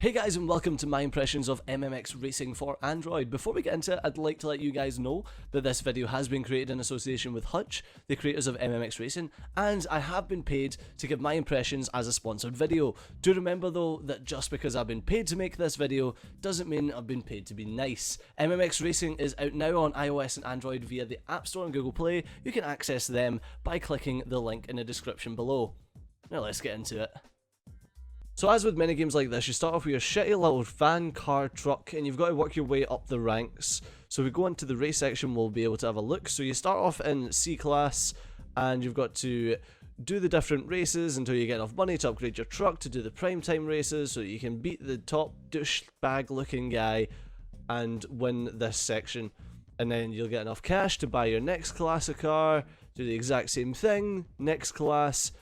Hey guys, and welcome to my impressions of MMX Racing for Android. Before we get into it, I'd like to let you guys know that this video has been created in association with Hutch, the creators of MMX Racing, and I have been paid to give my impressions as a sponsored video. Do remember though that just because I've been paid to make this video doesn't mean I've been paid to be nice. MMX Racing is out now on iOS and Android via the App Store and Google Play. You can access them by clicking the link in the description below. Now let's get into it. So as with many games like this, you start off with your shitty little van, car, truck, and you've got to work your way up the ranks. So if we go into the race section, we'll be able to have a look. So you start off in C class, and you've got to do the different races until you get enough money to upgrade your truck to do the prime time races, so that you can beat the top douchebag looking guy and win this section. And then you'll get enough cash to buy your next class of car, do the exact same thing, next class,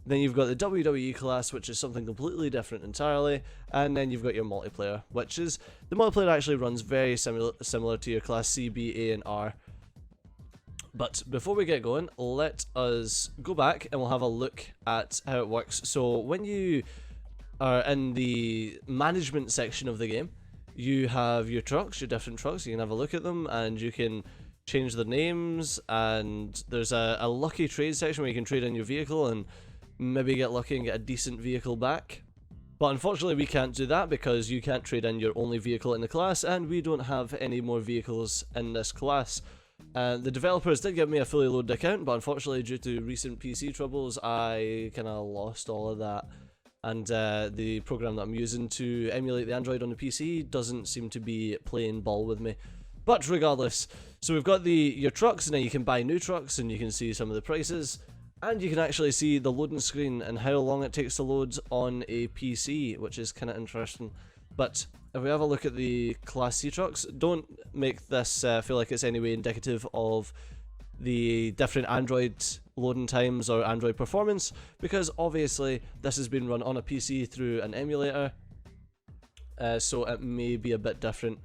then you've got the WWE class, which is something completely different entirely, and then you've got your multiplayer, which is, the multiplayer actually runs very similar to your class C, B, A, and R. But before we get going, let us go back and we'll have a look at how it works. So when you are in the management section of the game, you have your trucks, your different trucks, you can have a look at them, and you can change their names, and there's a lucky trade section where you can trade in your vehicle and maybe get lucky and get a decent vehicle back. But unfortunately we can't do that because you can't trade in your only vehicle in the class, and we don't have any more vehicles in this class. The developers did give me a fully loaded account, but unfortunately due to recent PC troubles I kinda lost all of that, and the program that I'm using to emulate the Android on the PC doesn't seem to be playing ball with me. But regardless, so we've got your trucks, and then you can buy new trucks and you can see some of the prices. And you can actually see the loading screen and how long it takes to load on a PC, which is kind of interesting. But if we have a look at the Class C trucks, don't make this feel like it's any way indicative of the different Android loading times or Android performance, because obviously this has been run on a PC through an emulator, so it may be a bit different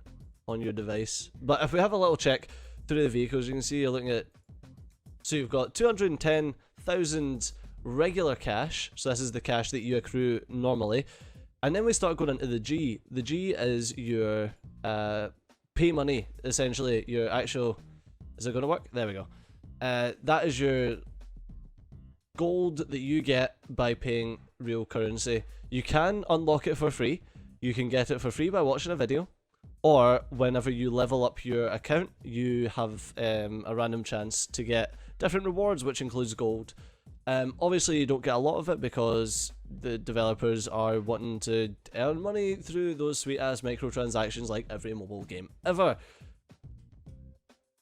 on your device. But if we have a little check through the vehicles, you can see you're looking at, so you've got 210,000 regular cash, so this is the cash that you accrue normally, and then we start going into the G. The G is your pay money, essentially, your actual, is it going to work? There we go. That is your gold that you get by paying real currency. You can unlock it for free, you can get it for free by watching a video, or whenever you level up your account, you have a random chance to get different rewards, which includes gold. Obviously you don't get a lot of it because the developers are wanting to earn money through those sweet ass microtransactions like every mobile game ever.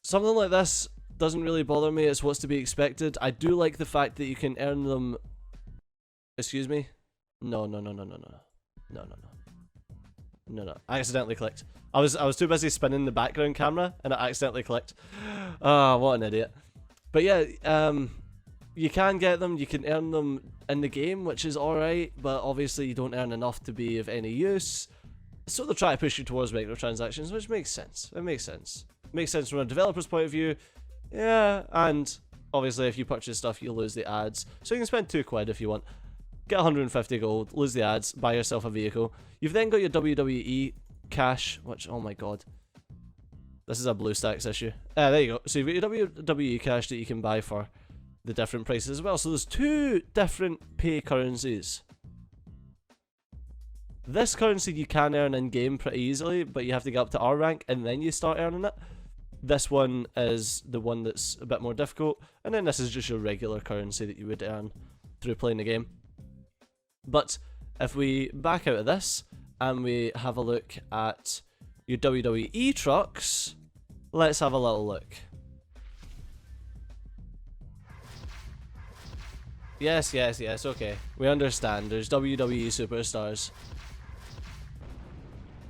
Something like this doesn't really bother me, it's what's to be expected. I do like the fact that you can earn them. Excuse me? No, I accidentally clicked. I was too busy spinning the background camera and I accidentally clicked. Ah, what an idiot. But yeah, you can get them, you can earn them in the game, which is alright, but obviously you don't earn enough to be of any use. So they'll try to push you towards microtransactions, which makes sense. It makes sense. It makes sense from a developer's point of view. Yeah, and obviously if you purchase stuff, you lose the ads. So you can spend £2 if you want. Get 150 gold, lose the ads, buy yourself a vehicle. You've then got your WWE cash, which, oh my god. This is a BlueStacks issue. There you go. So you've got your WWE cash that you can buy for the different prices as well. So there's two different pay currencies. This currency you can earn in game pretty easily, but you have to get up to R rank and then you start earning it. This one is the one that's a bit more difficult, and then this is just your regular currency that you would earn through playing the game. But if we back out of this and we have a look at your WWE trucks, let's have a little look. Yes, okay. We understand. There's WWE superstars.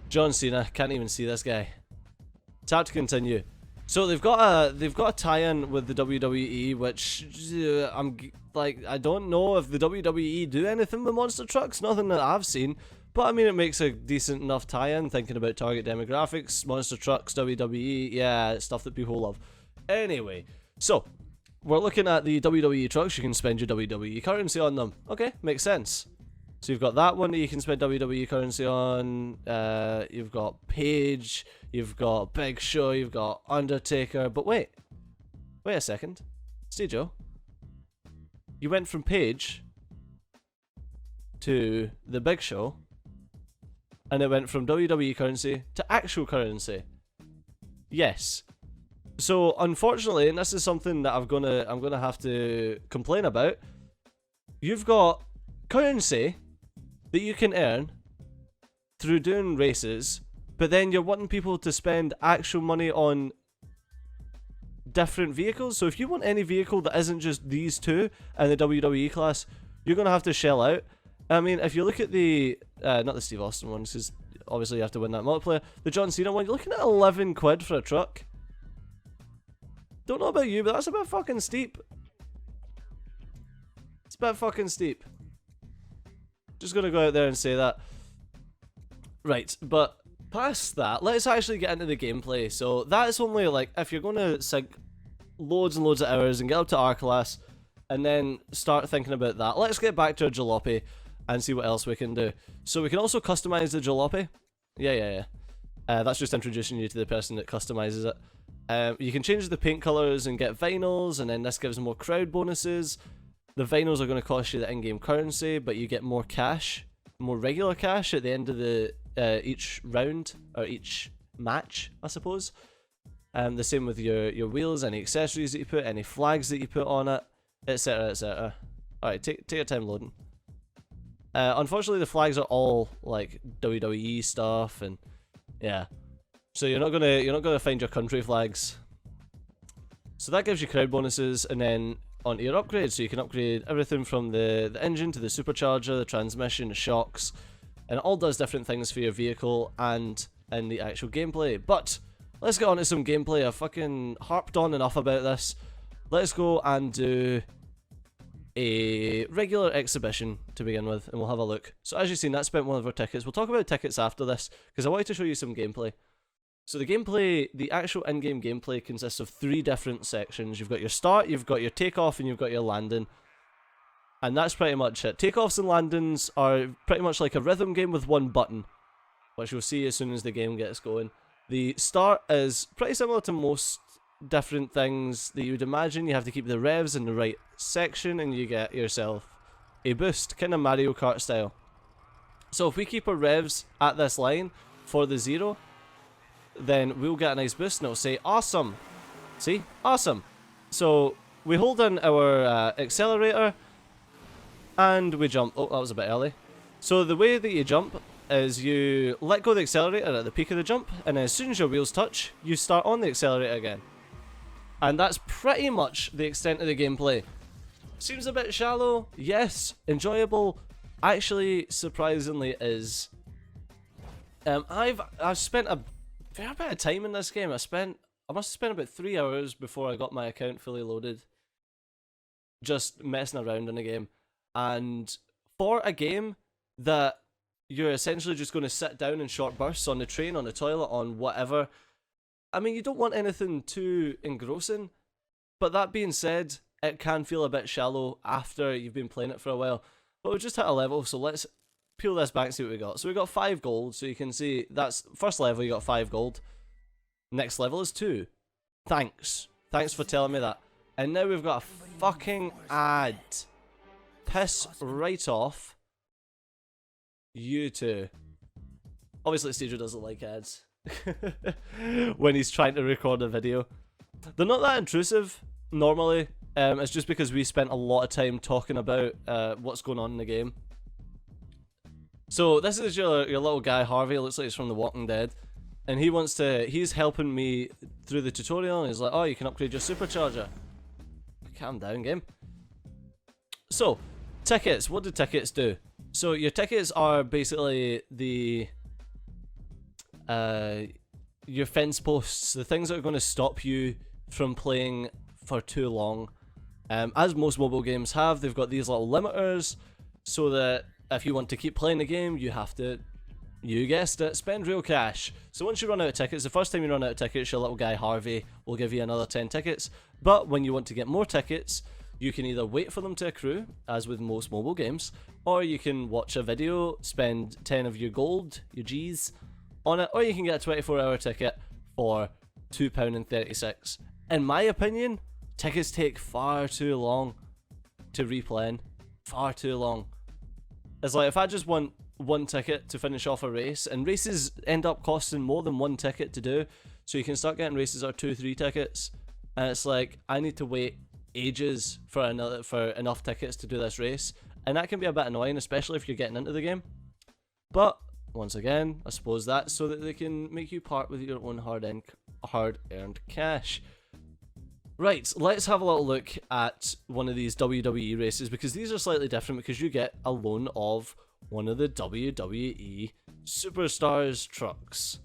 John Cena, can't even see this guy. Tap to continue. So they've got a tie-in with the WWE, which I'm like, I don't know if the WWE do anything with monster trucks. Nothing that I've seen. But I mean, it makes a decent enough tie-in, thinking about target demographics, monster trucks, WWE, yeah, it's stuff that people love. Anyway, so we're looking at the WWE trucks. You can spend your WWE currency on them. Okay, makes sense. So you've got that one that you can spend WWE currency on. You've got Page, you've got Big Show, you've got Undertaker. But wait a second, Joe. You went from Page to the Big Show, and it went from WWE currency to actual currency. Yes. So unfortunately, and this is something that I'm gonna have to complain about. You've got currency that you can earn through doing races, but then you're wanting people to spend actual money on different vehicles. So if you want any vehicle that isn't just these two and the WWE class, you're gonna have to shell out. I mean, if you look at the not the Steve Austin ones, because obviously you have to win that multiplayer, the John Cena one, you're looking at 11 quid for a truck. Don't know about you, but that's a bit fucking steep. It's a bit fucking steep. Just gonna go out there and say that. Right, but past that, let's actually get into the gameplay. So that's only like, if you're gonna sink loads and loads of hours and get up to R class, and then start thinking about that, let's get back to our jalopy and see what else we can do. So we can also customize the jalopy. Yeah. That's just introducing you to the person that customizes it. You can change the paint colors and get vinyls, and then this gives more crowd bonuses. The vinyls are going to cost you the in-game currency, but you get more cash, more regular cash at the end of the each round, or each match, I suppose. The same with your wheels, any accessories that you put, any flags that you put on it, etc, etc. Alright, take your time loading. Unfortunately, the flags are all like WWE stuff, and yeah. So you're not gonna find your country flags. So that gives you crowd bonuses, and then onto your upgrades, so you can upgrade everything from the engine to the supercharger, the transmission, the shocks, and it all does different things for your vehicle and in the actual gameplay. But let's get on to some gameplay. I've fucking harped on enough about this. Let's go and do a regular exhibition to begin with, and we'll have a look. So as you've seen, that spent one of our tickets. We'll talk about tickets after this, because I wanted to show you some gameplay. So the gameplay, the actual in-game gameplay, consists of 3 different sections. You've got your start, you've got your takeoff, and you've got your landing. And that's pretty much it. Takeoffs and landings are pretty much like a rhythm game with one button, which you'll see as soon as the game gets going. The start is pretty similar to most different things that you would imagine. You have to keep the revs in the right section, and you get yourself a boost, kind of Mario Kart style. So if we keep our revs at this line for the 0, then we'll get a nice boost, and it'll say awesome. See? Awesome. So we hold in our accelerator, and we jump. Oh, that was a bit early. So the way that you jump is you let go of the accelerator at the peak of the jump, and as soon as your wheels touch, you start on the accelerator again. And that's pretty much the extent of the gameplay. Seems a bit shallow, yes. Enjoyable, actually, surprisingly is. I've spent a fair bit of time in this game. I must have spent about 3 hours before I got my account fully loaded, just messing around in the game. And for a game that you're essentially just going to sit down in short bursts on the train, on the toilet, on whatever, I mean, you don't want anything too engrossing, but that being said, it can feel a bit shallow after you've been playing it for a while. But we've just hit a level, so let's peel this back and see what we got. So we got 5 gold, so you can see that's first level, you got 5 gold. Next level is 2. Thanks for telling me that. And now we've got a fucking ad. Piss right off, you two. Obviously Stager doesn't like ads when he's trying to record a video. They're not that intrusive normally. It's just because we spent a lot of time talking about what's going on in the game. So this is your little guy Harvey. It looks like he's from The Walking Dead, and he's helping me through the tutorial, and he's like, oh, you can upgrade your supercharger. Calm down, game. So tickets, what do tickets do? So your tickets are basically your fence posts, the things that are going to stop you from playing for too long. As most mobile games have, they've got these little limiters, so that if you want to keep playing the game, you have to, you guessed it, spend real cash. So once you run out of tickets, the first time you run out of tickets, your little guy Harvey will give you another 10 tickets. But when you want to get more tickets, You can either wait for them to accrue, as with most mobile games, or you can watch a video, spend 10 of your gold, your G's, on it, or you can get a 24-hour ticket for £2.36. In my opinion, tickets take far too long to replay in. Far too long. It's like if I just want one ticket to finish off a race, and races end up costing more than one ticket to do, so you can start getting races that are 2-3 tickets, and it's like I need to wait ages for enough tickets to do this race, and that can be a bit annoying, especially if you're getting into the game. But once again, I suppose that's so that they can make you part with your own hard-earned cash. Right, let's have a little look at one of these WWE races, because these are slightly different because you get a loan of one of the WWE Superstars trucks.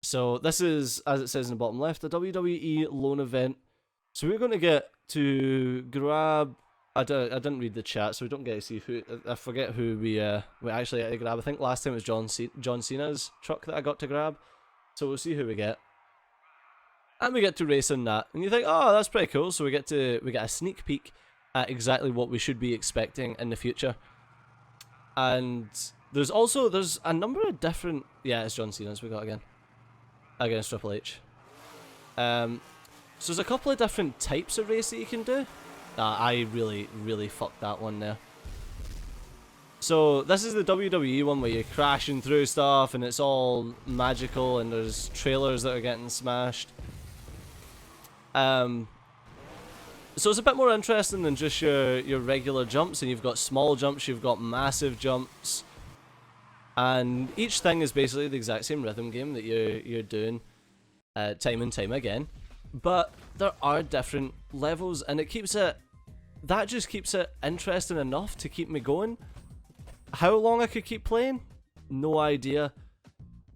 So this is, as it says in the bottom left, a WWE loan event. So we're going to get to grab... I didn't read the chat, so we don't get to see who... I forget who we actually had to grab. I think last time it was John Cena's truck that I got to grab. So we'll see who we get. And we get to race in that. And you think, oh, that's pretty cool. So we get a sneak peek at exactly what we should be expecting in the future. And there's a number of different... Yeah, it's John Cena's we got again. Against Triple H. So there's a couple of different types of race that you can do. I really fucked that one there. So this is the WWE one where you're crashing through stuff and it's all magical and there's trailers that are getting smashed. So it's a bit more interesting than just your regular jumps, and you've got small jumps, you've got massive jumps, and each thing is basically the exact same rhythm game that you're doing time and time again. But there are different levels, and that just keeps it interesting enough to keep me going. How long I could keep playing? No idea.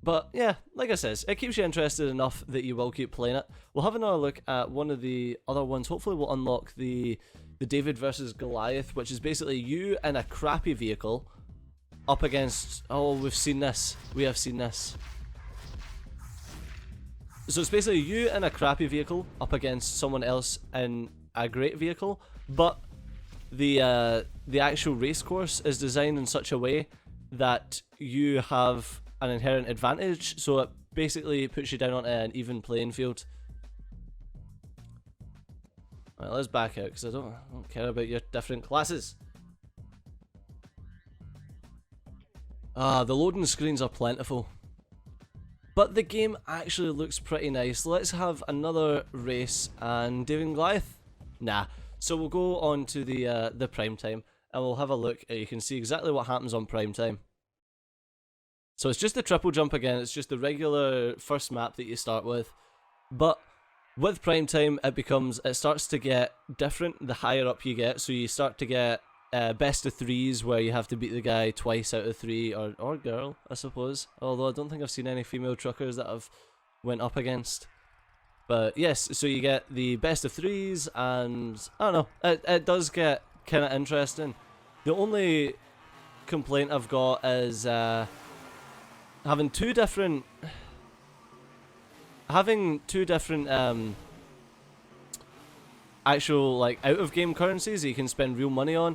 But yeah, like I says, it keeps you interested enough that you will keep playing it. We'll have another look at one of the other ones. Hopefully we'll unlock the David versus Goliath, which is basically you in a crappy vehicle up against... Oh, we've seen this. We have seen this. So it's basically you in a crappy vehicle up against someone else in a great vehicle, but the actual race course is designed in such a way that you have an inherent advantage, so it basically puts you down on an even playing field. Right, let's back out because I don't care about your different classes. The loading screens are plentiful, but the game actually looks pretty nice. Let's have another race and David and Goliath. Nah. So we'll go on to the prime time and we'll have a look. You can see exactly what happens on prime time. So it's just the triple jump again. It's just the regular first map that you start with, but with prime time it starts to get different the higher up you get. So you start to get best of threes where you have to beat the guy twice out of three, or girl, I suppose. Although I don't think I've seen any female truckers that I've went up against. But yes, so you get the best of threes, and I don't know, it does get kind of interesting. The only complaint I've got is having two different actual like out of game currencies that you can spend real money on.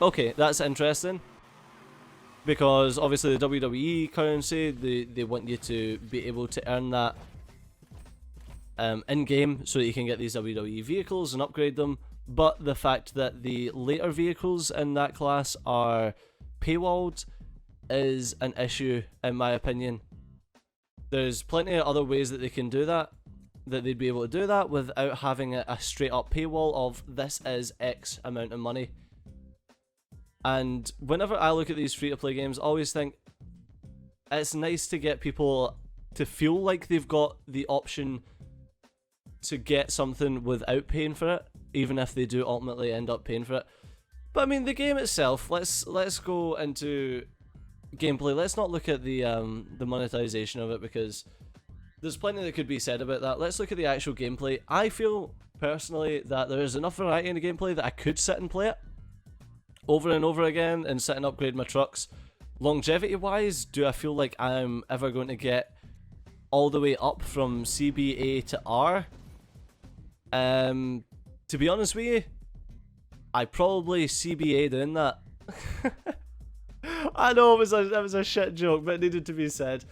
Okay, that's interesting, because obviously the WWE currency, they want you to be able to earn that in game so that you can get these WWE vehicles and upgrade them. But the fact that the later vehicles in that class are paywalled is an issue, in my opinion. There's plenty of other ways that they can do that, that they'd be able to do that without having a straight up paywall of this is X amount of money. And whenever I look at these free to play games, I always think it's nice to get people to feel like they've got the option to get something without paying for it, even if they do ultimately end up paying for it. But I mean, the game itself, let's go into gameplay. Let's not look at the monetization of it, because there's plenty that could be said about that. Let's look at the actual gameplay. I feel personally that there is enough variety in the gameplay that I could sit and play it over and over again and sit and upgrade my trucks. Longevity wise, do I feel like I'm ever going to get all the way up from CBA to R? To be honest with you, I probably CBA'd in that. I know it was a shit joke, but it needed to be said.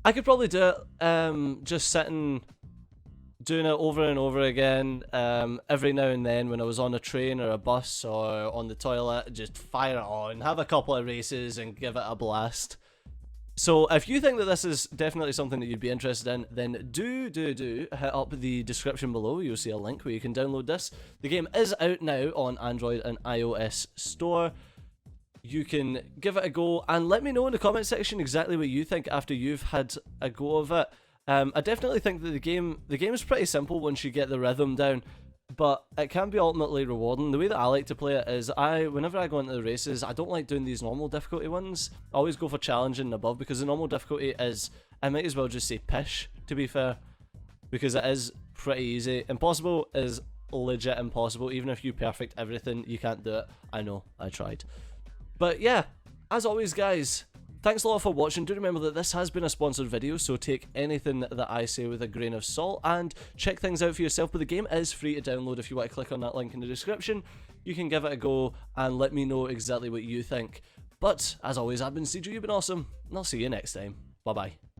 I could probably do it, just sitting, doing it over and over again, every now and then when I was on a train or a bus or on the toilet, just fire it on, have a couple of races and give it a blast. So if you think that this is definitely something that you'd be interested in, then do hit up the description below. You'll see a link where you can download this. The game is out now on Android and iOS store. You can give it a go and let me know in the comment section exactly what you think after you've had a go of it. I definitely think that the game is pretty simple once you get the rhythm down, but it can be ultimately rewarding. The way that I like to play it is whenever I go into the races, I don't like doing these normal difficulty ones. I always go for challenging and above, because the normal difficulty is, I might as well just say pish, to be fair, because it is pretty easy. Impossible is legit impossible. Even if you perfect everything, you can't do it. I know, I tried. But yeah, as always guys, thanks a lot for watching. Do remember that this has been a sponsored video, so take anything that I say with a grain of salt and check things out for yourself. But the game is free to download if you want to click on that link in the description. You can give it a go and let me know exactly what you think. But as always, I've been CJ, you've been awesome, and I'll see you next time. Bye bye.